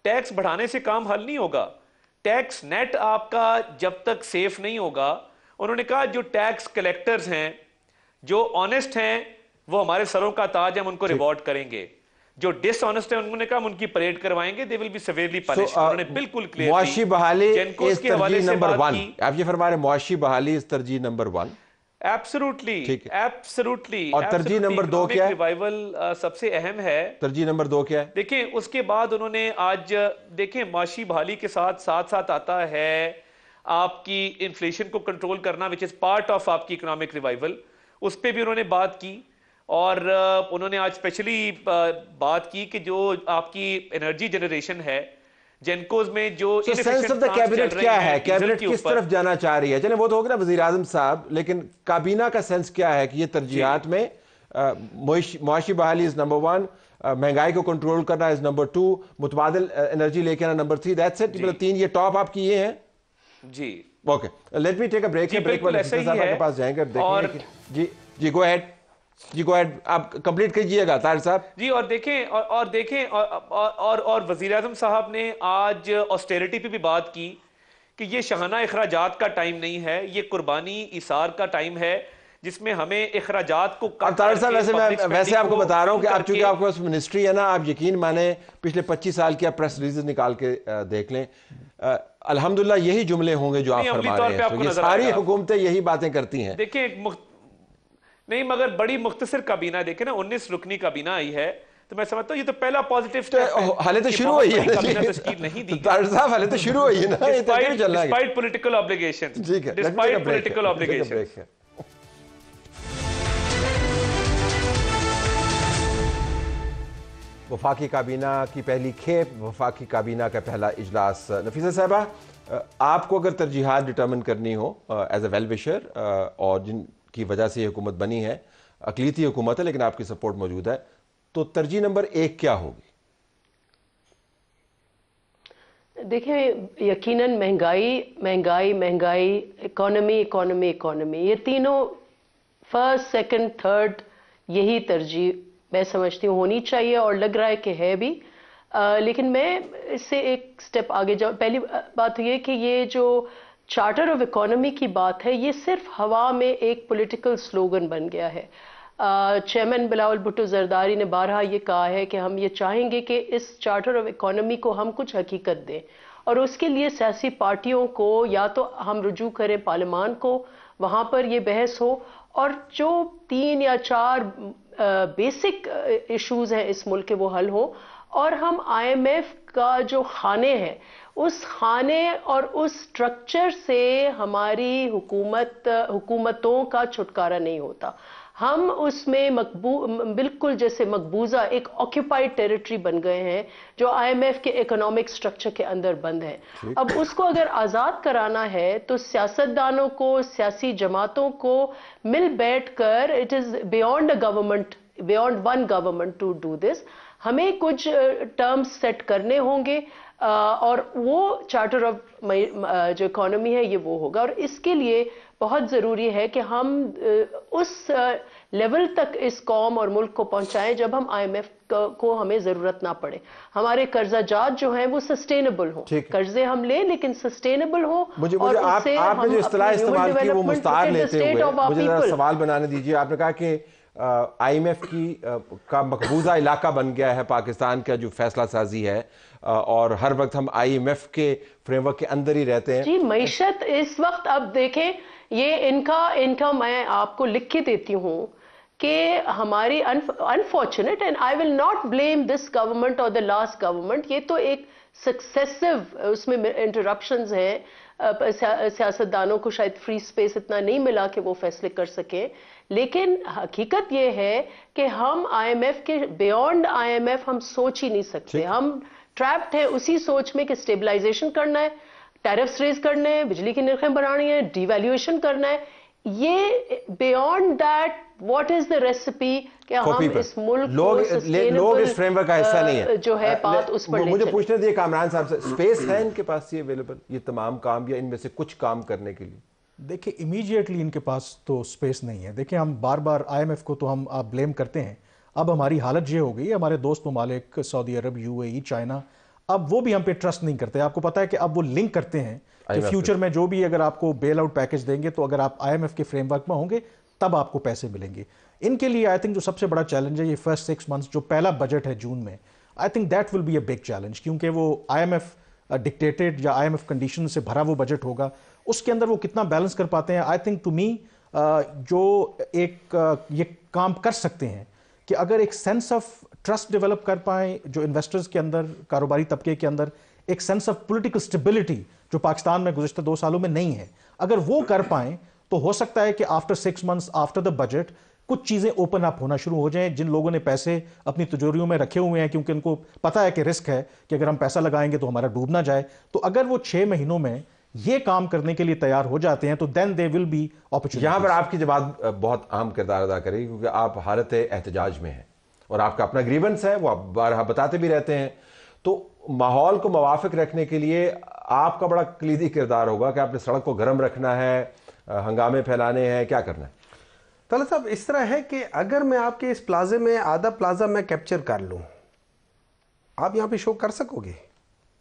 S3: ٹیکس بڑھانے سے کام حل نہیں ہوگا, ٹیکس نیٹ آپ کا جب تک سیف نہیں ہوگا. انہوں نے کہا جو ٹیکس کلیکٹرز ہیں, جو آنیسٹ ہیں, وہ ہمارے سروں کا تاج, ہم ان کو ریوارڈ کریں گے. جو ڈس آنیسٹ ہیں انہوں نے کہا ہم ان کی پریڈ کروائیں گے, they will be severely punished. انہوں نے بالکل کلیئر
S1: معاشی بحالی اس ترجیح نمبر 1, آپ یہ فرما رہے ہیں معاشی بحالی اس ترجیح نمبر 1.
S3: ایبسولوٹلی.
S1: اور ترجیح نمبر 2 کیا ہے؟
S3: ریوائول سب سے اہم ہے.
S1: ترجیح نمبر 2 کیا ہے؟
S3: دیکھیں اس کے بعد انہوں نے آج دیکھیں معاشی بحالی کے ساتھ ساتھ آتا ہے آپ کی انفلیشن کو کنٹرول کرنا, which is part of آپ کی اکنامک ریوائول. اس پہ بھی انہوں نے بات کی, اور انہوں نے آج اسپیشلی بات کی کہ جو آپ کی انرجی جنریشن ہے جینکوز میں جو
S1: سینس آف دا کیبنٹ کیا ہے, کیبنٹ کس طرف جانا چاہ رہی ہے؟ چلیں وہ تو ہوگا نا وزیر اعظم صاحب, لیکن کابینہ کا سینس کیا ہے کہ یہ ترجیحات میں معاشی بحالی از نمبر 1, مہنگائی کو کنٹرول کرنا از نمبر 2, متبادل انرجی لے کے آنا نمبر 3. That's it. مطلب 3 یہ ٹاپ آپ کی یہ ہیں.
S3: جی
S1: okay, let me take a break. Break والے صاحب کے پاس جائیں گے, دیکھیں گے. جی گو ہیڈ. جی گو ہیڈ, آپ کمپلیٹ کیجئے گا طاہر صاحب.
S3: جی اور دیکھیں اور وزیر اعظم صاحب نے آج آسٹیرٹی پہ بھی بات کی کہ یہ شاہانہ اخراجات کا ٹائم نہیں ہے, یہ قربانی ایثار کا ٹائم ہے جس میں ہمیں اخراجات کو
S1: اب طاہر صاحب ویسے آپ کو بتا رہا ہوں کہ آپ چونکہ آپ کے پاس منسٹری ہے نا, آپ یقین مانیں پچھلے 25 سال کی آپ پریس ریلیزز نکال کے دیکھ لیں, الحمدللہ یہی جملے ہوں گے جو آپ فرما رہے ہیں. یہ ساری حکومتیں یہی باتیں کرتی ہیں.
S3: دیکھیں نہیں مگر بڑی مختصر کابینہ دیکھیں نا, 19 رکنی کابینہ آئی ہے, تو میں سمجھتا ہوں یہ تو پہلا پازیٹیو سٹیپ ہے.
S1: حالے تو شروع ہوئی ہے
S3: کابینہ تشکیل نہیں دی.
S1: طاہر صاحب حالے تو شروع ہوئی ہے نا, یہ تو کیوں چل رہا ہے.
S3: ڈسپائٹ پولیٹیکل آبلیگیشن,
S1: ٹھیک ہے,
S3: ڈسپائٹ پولیٹیکل آبلیگیشن.
S1: وفاقی کابینہ کی پہلی کھیپ, وفاقی کابینہ کا پہلا اجلاس. نفیسہ صاحبہ, آپ کو اگر ترجیحات ڈٹرمن کرنی ہو ایز اے ویل وشر, اور جن کی وجہ سے یہ حکومت بنی ہے, اقلیتی حکومت ہے لیکن آپ کی سپورٹ موجود ہے, تو ترجیح نمبر 1 کیا ہوگی؟
S4: دیکھیں یقیناً مہنگائی, اکانومی, یہ تینوں فرسٹ, سیکنڈ, تھرڈ, یہی ترجیح میں سمجھتی ہوں ہونی چاہیے, اور لگ رہا ہے کہ ہے بھی. لیکن میں اس سے ایک سٹیپ آگے جاؤں. پہلی بات یہ کہ یہ جو چارٹر آف اکانومی کی بات ہے, یہ صرف ہوا میں ایک پولیٹیکل سلوگن بن گیا ہے. چیئرمین بلاول بھٹو زرداری نے بارہا یہ کہا ہے کہ ہم یہ چاہیں گے کہ اس چارٹر آف اکانومی کو ہم کچھ حقیقت دیں, اور اس کے لیے سیاسی پارٹیوں کو یا تو ہم رجوع کریں پارلیمان کو, وہاں پر یہ بحث ہو, اور جو 3 یا 4 بیسک ایشوز ہیں اس ملک کے وہ حل ہوں, اور ہم IMF کا جو خانے ہیں اس خانے اور اس سٹرکچر سے ہماری حکومتوں کا چھٹکارا نہیں ہوتا. ہم اس میں بالکل جیسے مقبوضہ ایک آکیوپائڈ ٹیریٹری بن گئے ہیں جو IMF کے اکنامک سٹرکچر کے اندر بند ہے. اب اس کو اگر آزاد کرانا ہے تو سیاستدانوں کو, سیاسی جماعتوں کو مل بیٹھ کر, it is beyond one government to do this, ہمیں کچھ ٹرمز سیٹ کرنے ہوں گے, اور وہ چارٹر آف جو اکانومی ہے یہ وہ ہوگا. اور اس کے لیے بہت ضروری ہے کہ ہم اس لیول تک اس قوم اور ملک کو پہنچائیں جب ہم IMF کو ہمیں ضرورت نہ پڑے. ہمارے قرضہ جات جو ہیں وہ سسٹینیبل ہوں, قرضے ہم لیں لیکن سسٹینیبل ہوں.
S1: مجھے آپ نے جو اصطلاح استعمال کی وہ مستعار لیتے ہوئے مجھے ذرا سوال بنانے دیجیے. آپ نے کہا کہ IMF کا مقبوضہ علاقہ بن گیا ہے پاکستان کا جو فیصلہ سازی ہے, اور ہر وقت ہم IMF کے فریم ورک کے اندر ہی رہتے ہیں.
S4: جی معیشت اس وقت, اب دیکھیں یہ ان کا میں آپ کو لکھ کے دیتی ہوں کہ ہماری unfortunate, and I will not blame this government or the last government, یہ تو ایک سکسیسو اس میں انٹرپشنز ہیں, سیاستدانوں کو شاید فری سپیس اتنا نہیں ملا کہ وہ فیصلے کر سکیں, لیکن حقیقت یہ ہے کہ ہم IMF کے بیونڈ IMF ہم سوچ ہی نہیں سکتے. ہم ٹریپڈ ہیں اسی سوچ میں کہ اسٹیبلائزیشن کرنا ہے, ٹیرفس ریز کرنے ہیں, بجلی کی نرخیں بڑھانی ہیں, ڈی ویلیویشن کرنا ہے. یہ beyond that what is the recipe کہ ہم اس ملک کو
S1: لوگ اس فریم ورک کا حصہ نہیں ہیں
S4: جو ہے بات اس پر لے چلیں.
S1: مجھے پوچھنے دیے کامران صاحب سے, اسپیس ہے ان کے پاس یہ اویلیبل, یہ تمام کام یا ان میں سے کچھ کام کرنے کے لیے؟
S5: دیکھیں امیجیٹلی ان کے پاس تو سپیس نہیں ہے. دیکھیں ہم بار بار IMF کو تو ہم بلیم کرتے ہیں, اب ہماری حالت یہ ہو گئی ہے, ہمارے دوست ممالک سعودی عرب, UAE, چائنا, اب وہ بھی ہم پہ ٹرسٹ نہیں کرتے. آپ کو پتا ہے کہ اب وہ لنک کرتے ہیں کہ فیوچر میں جو بھی اگر آپ کو بیل آؤٹ پیکج دیں گے تو اگر آپ IMF کے فریم ورک میں ہوں گے تب آپ کو پیسے ملیں گے. ان کے لیے آئی تھنک جو سب سے بڑا چیلنج ہے یہ فرسٹ 6 months جو پہلا بجٹ ہے جون میں, I think that will be a big challenge, کیونکہ وہ IMF ڈکٹیٹڈ یا IMF کنڈیشن سے بھرا وہ بجٹ ہوگا, اس کے اندر وہ کتنا بیلنس کر پاتے ہیں. آئی تھنک ٹو می جو ایک یہ کام کر سکتے ہیں کہ اگر ایک سینس آف ٹرسٹ ڈیولپ کر پائیں جو انویسٹرز کے اندر, کاروباری طبقے کے اندر, ایک سینس آف پولیٹیکل اسٹیبلٹی جو پاکستان میں گزشتہ 2 سالوں میں نہیں ہے, اگر وہ کر پائیں تو ہو سکتا ہے کہ after 6 months after the budget کچھ چیزیں اوپن اپ ہونا شروع ہو جائیں. جن لوگوں نے پیسے اپنی تجوریوں میں رکھے ہوئے ہیں کیونکہ ان کو پتا ہے کہ رسک ہے کہ اگر ہم پیسہ لگائیں گے تو ہمارا ڈوب نہ جائے, تو اگر وہ 6 مہینوں میں یہ کام کرنے کے لیے تیار ہو جاتے ہیں تو دین دے ول بی اپرچونٹی.
S1: یہاں پر آپ کی جماعت بہت اہم کردار ادا کرے گی کیونکہ آپ حالت احتجاج میں ہیں اور آپ کا اپنا گریونس ہے، وہ آپ بارہا بتاتے بھی رہتے ہیں. تو ماحول کو موافق رکھنے کے لیے آپ کا بڑا کلیدی کردار ہوگا کہ آپ نے سڑک کو گرم رکھنا ہے، ہنگامے پھیلانے ہیں، کیا کرنا ہے؟
S2: طلعت صاحب اس طرح ہے کہ اگر میں آپ کے اس پلازے میں آدھا پلازا میں کیپچر کر لوں، آپ یہاں پہ شو کر سکو گے؟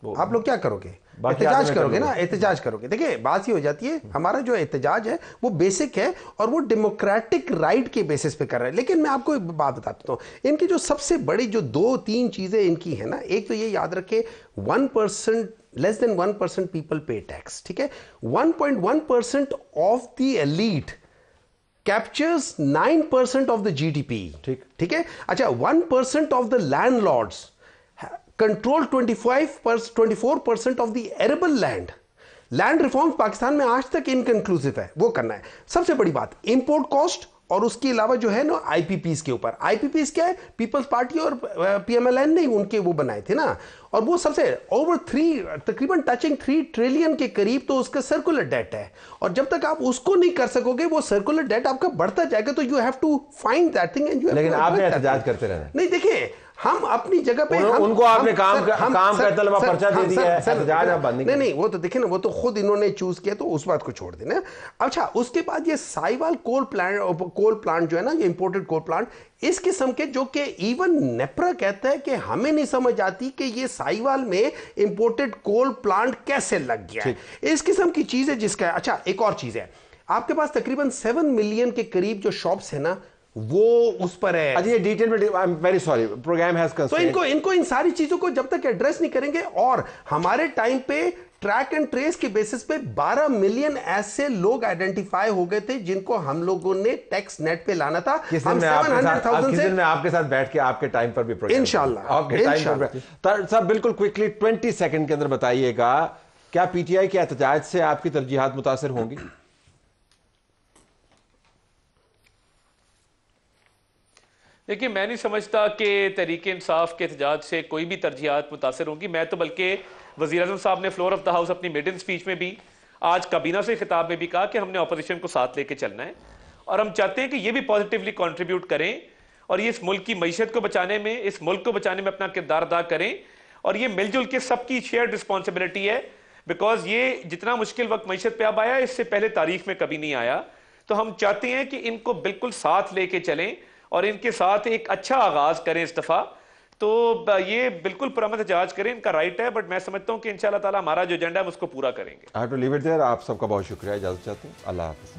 S2: آپ لوگ کیا کرو گے؟ احتجاج کرو گے نا، احتجاج کرو گے. دیکھیں بات یہ ہو جاتی ہے، ہمارا جو احتجاج ہے وہ بیسک ہے اور وہ ڈیموکریٹک رائٹ کے بیسس پہ کر رہا ہے. لیکن میں آپ کو ایک بات بتاتا ہوں، ان کی جو سب سے بڑی جو 2-3 چیزیں ان کی ہیں نا، ایک تو یہ یاد رکھے 1% لیس دین 1% پیپل پے ٹیکس. ٹھیک ہے، 1.1% of the elite captures 9% of the GDP. ٹھیک ہے. اچھا 1% of the landlords control 24% of the arable land. Land reform Pakistan میں آج تک انکنکلوسیو ہے، وہ کرنا ہے. سب سے بڑی بات امپورٹ کاسٹ، اور اس کے علاوہ جو ہے نا آئی پی پیز کے اوپر. آئی پی پیز کیا ہے؟ پیپلز پارٹی اور پی ایم ایل این نے ان کے وہ بنائے تھے نا، اور وہ سب سے اوور تقریباً ٹچنگ 3 ٹریلین کے قریب تو اس کا سرکولر ڈیٹ ہے. اور جب تک آپ اس کو نہیں کر سکو گے، وہ سرکولر ڈیٹ آپ کا بڑھتا جائے گا. تو you have to find that thing and you have to.
S1: لیکن آپ نے احتجاج کرتے رہنا.
S2: نہیں دیکھیں ہم اپنی جگہ پہ
S1: ان کو آپ نے کام کا طلبہ پرچہ دے دیا ہے، احتجاج آپ بند
S2: نہیں وہ تو دیکھیں نا، وہ تو خود انہوں نے چوز کیا، تو اس بات کو چھوڑ دینا. اچھا اس کے بعد یہ سائیوال کول پلانٹ جو ہے نا، یہ امپورٹڈ کول پلانٹ اس قسم کے، جو کہ ایون نیپرا کہتا ہے کہ ہمیں نہیں سمجھ آتی کہ یہ سائیوال میں امپورٹڈ کول پلانٹ کیسے لگ گیا ہے. اس قسم کی چیز ہے جس کا. اچھا ایک اور چیز ہے، آپ کے پاس تقریباً 7 ملین کے قریب جو شاپس ہیں نا، وہ اس پر ہے.
S1: اچھا یہ ڈیٹیل میں very sorry programme has constraint.
S2: تو ان کو ان ساری چیزوں کو جب تک ایڈریس نہیں کریں گے، اور ہمارے ٹائم پہ ٹریک اینڈ ٹریس کے بیسس پہ 12 ملین ایسے لوگ آئیڈینٹیفائی ہو گئے تھے جن کو ہم لوگوں نے ٹیکس نیٹ پہ لانا تھا.
S1: کس دن میں آپ کے ساتھ بیٹھ کے آپ کے ٹائم پر بھی پروگرام
S2: انشاءاللہ
S1: آپ کے ٹائم پر. سب بالکل کوئکلی 20 سیکنڈ کے اندر بتائیے گا، کیا پی ٹی آئی کے احتجاج سے آپ کی ترجیحات متاثر ہوں گی؟
S3: دیکھیے میں نہیں سمجھتا کہ تحریک انصاف کے احتجاج سے کوئی بھی ترجیحات متاثر ہوں گی. میں تو بلکہ وزیر اعظم صاحب نے فلور آف دا ہاؤس اپنی میڈن سپیچ میں بھی، آج کابینہ سے خطاب میں بھی کہا کہ ہم نے اپوزیشن کو ساتھ لے کے چلنا ہے، اور ہم چاہتے ہیں کہ یہ بھی پازیٹیولی کنٹریبیوٹ کریں اور یہ اس ملک کی معیشت کو بچانے میں، اس ملک کو بچانے میں اپنا کردار ادا کریں. اور یہ مل جل کے سب کی شیئرڈ رسپانسبلٹی ہے، بیکاز یہ جتنا مشکل وقت معیشت پہ اب آیا اس سے پہلے تاریخ میں کبھی نہیں آیا. تو ہم چاہتے ہیں کہ ان کو بالکل ساتھ لے کے چلیں اور ان کے ساتھ ایک اچھا آغاز کریں اس دفعہ. تو یہ بالکل پرامن احتجاج کریں، ان کا رائٹ ہے، بٹ میں سمجھتا ہوں کہ انشاءاللہ تعالی ہمارا جو ایجنڈا ہے ہم اس کو پورا کریں گے.
S1: I have to leave it there. آپ سب کا بہت شکریہ، اجازت چاہتے ہیں. اللہ حافظ.